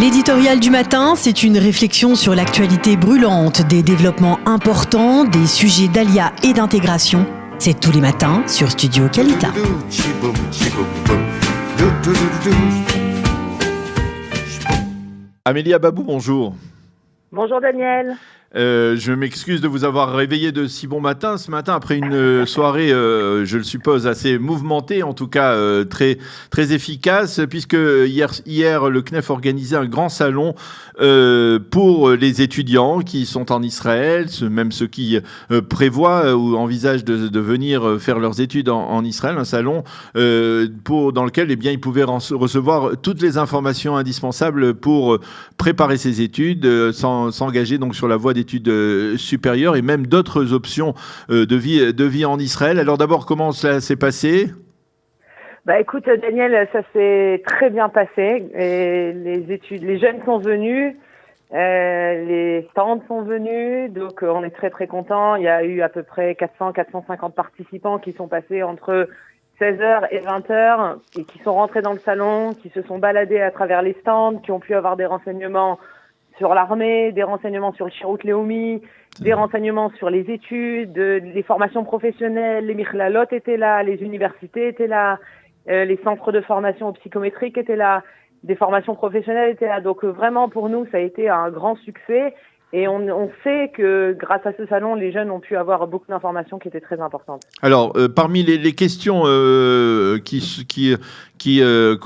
L'éditorial du matin, c'est une réflexion sur l'actualité brûlante, des développements importants, des sujets d'ALIA et d'intégration. C'est tous les matins sur Studio Kalita. Amélie Ababou, bonjour. Bonjour Daniel. Je m'excuse de vous avoir réveillé de si bon matin ce matin après une soirée, je le suppose, assez mouvementée, en tout cas très, très efficace, puisque hier le CNEF organisait un grand salon pour les étudiants qui sont en Israël, même ceux qui prévoient ou envisagent de venir faire leurs études en Israël, un salon dans lequel ils pouvaient recevoir toutes les informations indispensables pour préparer ses études, s'engager donc sur la voie d'études supérieures et même d'autres options de vie en Israël. Alors d'abord, comment cela s'est passé ? Écoute Daniel, ça s'est très bien passé. Et les jeunes sont venus, les stands sont venus, donc on est très très contents. Il y a eu à peu près 400-450 participants qui sont passés entre 16h et 20h et qui sont rentrés dans le salon, qui se sont baladés à travers les stands, qui ont pu avoir des renseignements sur l'armée, des renseignements sur le Shirut Leumi, des renseignements sur les études, les formations professionnelles, les Michlalot étaient là, les universités étaient là, les centres de formation psychométrique étaient là, des formations professionnelles étaient là. Donc vraiment pour nous, ça a été un grand succès. Et on sait que grâce à ce salon, les jeunes ont pu avoir beaucoup d'informations qui étaient très importantes. Alors, parmi les questions que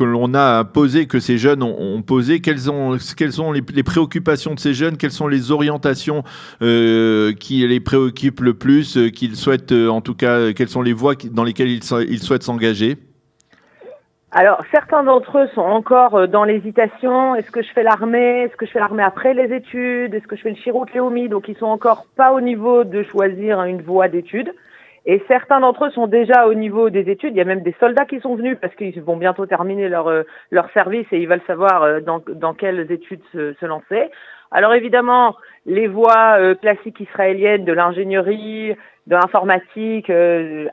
l'on a posées, que ces jeunes ont posées, quelles sont les préoccupations de ces jeunes? Quelles sont les orientations qui les préoccupent le plus, qu'ils souhaitent, en tout cas, quelles sont les voies dans lesquelles ils souhaitent s'engager? Alors, certains d'entre eux sont encore dans l'hésitation. Est-ce que je fais l'armée? Est-ce que je fais l'armée après les études? Est-ce que je fais le Shirut Leumi? Donc, ils sont encore pas au niveau de choisir une voie d'études. Et certains d'entre eux sont déjà au niveau des études. Il y a même des soldats qui sont venus parce qu'ils vont bientôt terminer leur service et ils veulent savoir dans quelles études se lancer. Alors, évidemment, les voies classiques israéliennes de l'ingénierie, de l'informatique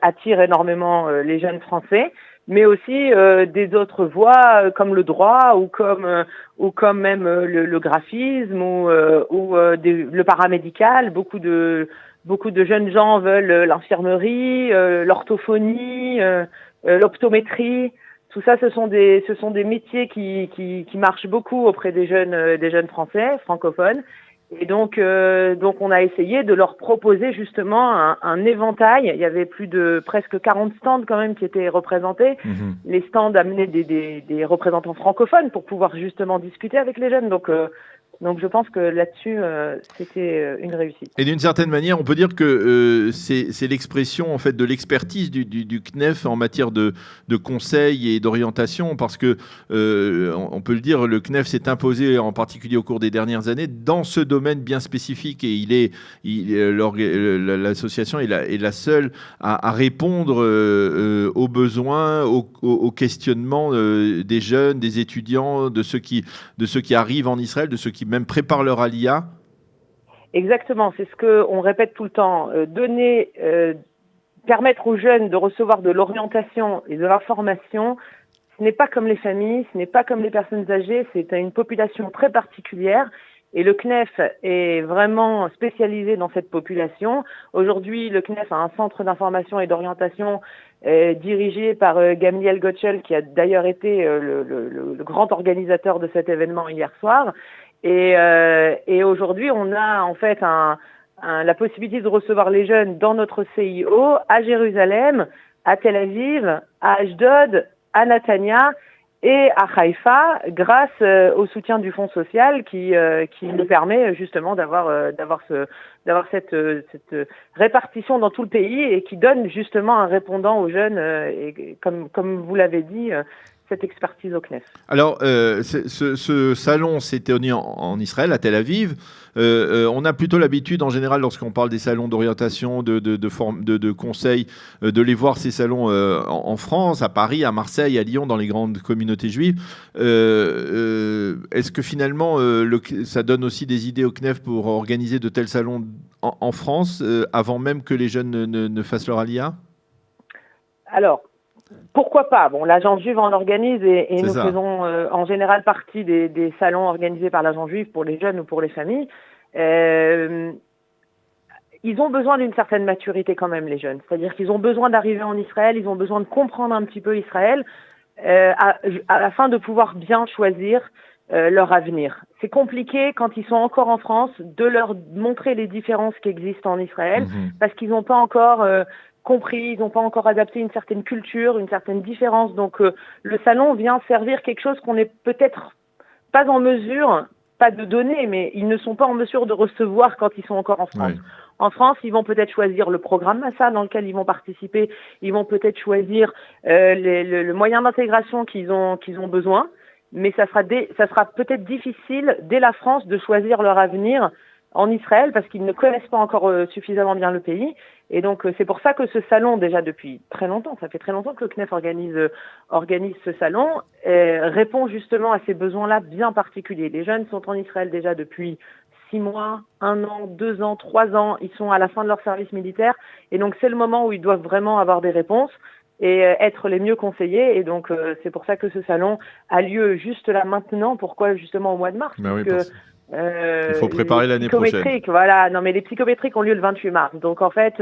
attirent énormément les jeunes Français. Mais aussi des autres voies comme le droit ou comme même le graphisme ou le paramédical. Beaucoup de jeunes gens veulent l'infirmerie, l'orthophonie, l'optométrie. Tout ça, ce sont des métiers qui marchent beaucoup auprès des jeunes Français francophones. Et donc on a essayé de leur proposer justement un éventail. Il y avait plus de presque 40 stands quand même qui étaient représentés. Mmh. Les stands amenaient des représentants francophones pour pouvoir justement discuter avec les jeunes. Donc je pense que là-dessus, c'était une réussite. Et d'une certaine manière, on peut dire que c'est l'expression en fait de l'expertise du CNEF en matière de conseil et d'orientation, parce que on peut le dire, le CNEF s'est imposé en particulier au cours des dernières années dans ce domaine bien spécifique, et l'association est la seule à répondre aux besoins, aux questionnements des jeunes, des étudiants, de ceux qui arrivent en Israël, de ceux qui même préparent leur alia. Exactement, c'est ce qu'on répète tout le temps. Permettre aux jeunes de recevoir de l'orientation et de l'information, ce n'est pas comme les familles, ce n'est pas comme les personnes âgées, c'est une population très particulière. Et le CNEF est vraiment spécialisé dans cette population. Aujourd'hui, le CNEF a un centre d'information et d'orientation dirigé par Gamliel Gotchel, qui a d'ailleurs été le grand organisateur de cet événement hier soir. Et aujourd'hui, on a en fait la possibilité de recevoir les jeunes dans notre CIO à Jérusalem, à Tel Aviv, à Ashdod, à Netanya et à Haïfa, grâce au soutien du Fonds social qui nous permet justement d'avoir cette répartition dans tout le pays et qui donne justement un répondant aux jeunes et comme vous l'avez dit, cette expertise au CNEF. Alors, ce salon s'est tenu en Israël, à Tel Aviv. On a plutôt l'habitude, en général, lorsqu'on parle des salons d'orientation, de conseils, de les voir, ces salons en France, à Paris, à Marseille, à Lyon, dans les grandes communautés juives. Est-ce que finalement, ça donne aussi des idées au CNEF pour organiser de tels salons en France, avant même que les jeunes ne fassent leur alia ? Alors, pourquoi pas? Bon, l'Agence juive en organise et nous ça. faisons en général partie des salons organisés par l'Agence juive pour les jeunes ou pour les familles. Ils ont besoin d'une certaine maturité quand même, les jeunes. C'est-à-dire qu'ils ont besoin d'arriver en Israël, ils ont besoin de comprendre un petit peu Israël afin de pouvoir bien choisir leur avenir. C'est compliqué quand ils sont encore en France de leur montrer les différences qui existent en Israël parce qu'ils n'ont pas encore compris, ils n'ont pas encore adapté une certaine culture, une certaine différence. Donc le salon vient servir quelque chose qu'on n'est peut-être pas en mesure, pas de donner, mais ils ne sont pas en mesure de recevoir quand ils sont encore en France. Oui. En France, ils vont peut-être choisir le programme Massa dans lequel ils vont participer, ils vont peut-être choisir le moyen d'intégration qu'ils ont besoin, mais ça sera peut-être difficile dès la France de choisir leur avenir en Israël parce qu'ils ne connaissent pas encore suffisamment bien le pays. Et donc c'est pour ça que ce salon, déjà depuis très longtemps, ça fait très longtemps que le CNEF organise ce salon, répond justement à ces besoins-là bien particuliers. Les jeunes sont en Israël déjà depuis 6 mois, 1 an, 2 ans, 3 ans, ils sont à la fin de leur service militaire et donc c'est le moment où ils doivent vraiment avoir des réponses et être les mieux conseillés et donc c'est pour ça que ce salon a lieu juste là maintenant. Pourquoi justement au mois de mars? Ben oui, parce que il faut préparer l'année prochaine. Voilà, non mais les psychométriques ont lieu le 28 mars. Donc en fait,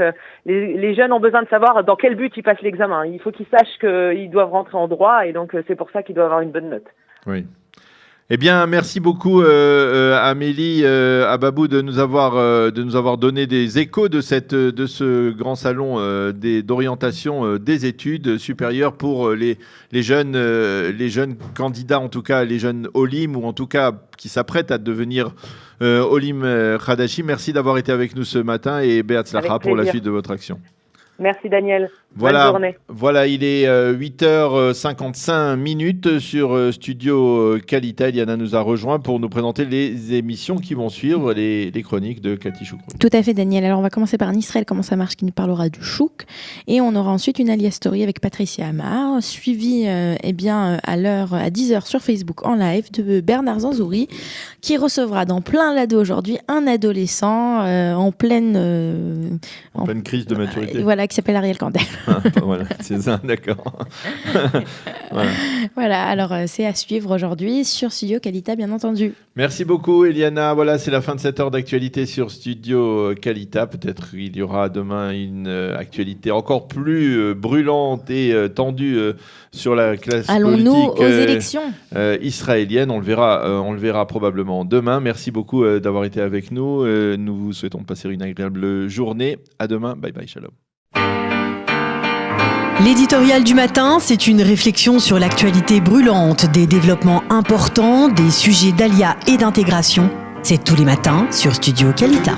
les jeunes ont besoin de savoir dans quel but ils passent l'examen. Il faut qu'ils sachent qu'ils doivent rentrer en droit et donc c'est pour ça qu'ils doivent avoir une bonne note. Oui. Eh bien, merci beaucoup Amélie Ababou de nous avoir donné des échos de ce grand salon d'orientation des études supérieures pour les jeunes candidats, en tout cas les jeunes Olim ou en tout cas qui s'apprêtent à devenir Olim Khadashi. Merci d'avoir été avec nous ce matin et Be'atzlacha pour la suite de votre action. Merci Daniel. Voilà, bonne journée. Voilà, il est 8h55 sur Studio Kalita. Eliana nous a rejoint pour nous présenter les émissions qui vont suivre, les chroniques de Cathy Choukroun. Tout à fait, Daniel. Alors, on va commencer par un Israël, comment ça marche, qui nous parlera du chouk. Et on aura ensuite une Alia Story avec Patricia Amar, suivie à 10h sur Facebook en live de Bernard Zanzouri, qui recevra dans plein lado aujourd'hui un adolescent en pleine crise de maturité. Voilà, qui s'appelle Ariel Kandel. Voilà, c'est ça, d'accord. Voilà, alors c'est à suivre aujourd'hui sur Studio Kalita, bien entendu. Merci beaucoup, Eliana. Voilà, c'est la fin de cette heure d'actualité sur Studio Kalita. Peut-être qu'il y aura demain une actualité encore plus brûlante et tendue sur la classe Allons-nous politique aux élections israélienne. On le verra probablement demain. Merci beaucoup d'avoir été avec nous. Nous vous souhaitons de passer une agréable journée. À demain. Bye bye, shalom. L'éditorial du matin, c'est une réflexion sur l'actualité brûlante, des développements importants, des sujets d'ALIA et d'intégration. C'est tous les matins sur Studio Kalita.